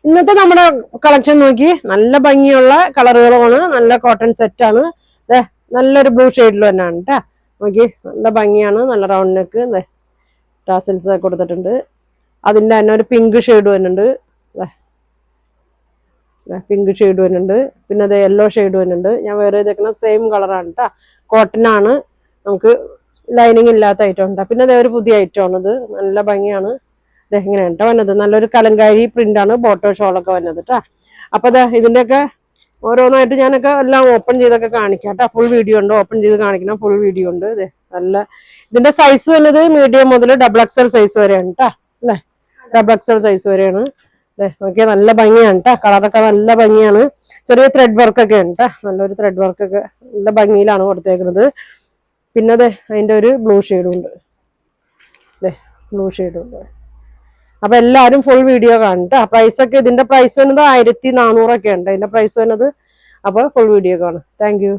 ഇന്നത്തെ നമ്മുടെ കളക്ഷൻ നോക്കി നല്ല ഭംഗിയുള്ള കളറുകളാണ്. നല്ല കോട്ടൺ സെറ്റാണ്. നല്ലൊരു ബ്ലൂ ഷെയ്ഡിൽ തന്നെയാണ് കേട്ടാ. നോക്കി നല്ല ഭംഗിയാണ്. നല്ല റൗണ്ട് നെക്ക് ടാസിൽസ് കൊടുത്തിട്ടുണ്ട്. അതിന്റെ തന്നെ ഒരു പിങ്ക് ഷെയ്ഡ് വരുന്നുണ്ട്. പിങ്ക് ഷെയ്ഡ് വരുന്നുണ്ട്. പിന്നെ അത് യെല്ലോ ഷെയ്ഡ് വരുന്നുണ്ട്. ഞാൻ വേറെ ഇതേക്കുന്ന സെയിം കളറാണ് കേട്ടാ. കോട്ടൺ ആണ്. നമുക്ക് ലൈനിങ് ഇല്ലാത്ത ഐറ്റം ഉണ്ടാ. പിന്നെ അതേ ഒരു പുതിയ ഐറ്റം ആണിത്. നല്ല ഭംഗിയാണ്. ഇതെങ്ങനെയാണ് കേട്ടോ വന്നത്. നല്ലൊരു കലങ്കാരി പ്രിന്റ് ആണ്. ബോട്ടോ ഷോളൊക്കെ വന്നത് കേട്ടാ. അപ്പൊ ഇതിന്റെയൊക്കെ ഓരോന്നായിട്ട് ഞാനൊക്കെ എല്ലാം ഓപ്പൺ ചെയ്തൊക്കെ കാണിക്കാം കേട്ടോ. ഫുൾ വീഡിയോ ഉണ്ട്. ഓപ്പൺ ചെയ്ത് കാണിക്കണം. ഫുൾ വീഡിയോ ഉണ്ട്. നല്ല ഇതിന്റെ സൈസ് വന്നത് മീഡിയം മുതൽ XXL സൈസ് വരെയാണ് കേട്ടാ. അല്ലേ, XXL സൈസ് വരെയാണ്. നോക്കിയാൽ നല്ല ഭംഗിയാണ് കേട്ടോ. കളറൊക്കെ നല്ല ഭംഗിയാണ്. ചെറിയ ത്രെഡ് വർക്ക് ഒക്കെ ഉണ്ട് കേട്ടോ. നല്ലൊരു ത്രെഡ് വർക്ക് ഒക്കെ നല്ല ഭംഗിയിലാണ് കൊടുത്തേക്കുന്നത്. പിന്നെ അതിന്റെ ഒരു ബ്ലൂ ഷെയ്ഡും ഉണ്ട്. ബ്ലൂ ഷെയ്ഡും ഉണ്ട്. അപ്പൊ എല്ലാരും ഫുൾ വീഡിയോ കാണും. പ്രൈസ് ഒക്കെ ഇതിന്റെ പ്രൈസ് വന്നത് 1400 ഉണ്ട്. അതിന്റെ പ്രൈസ് വന്നത്. അപ്പൊ ഫുൾ വീഡിയോ കാണും. Thank you.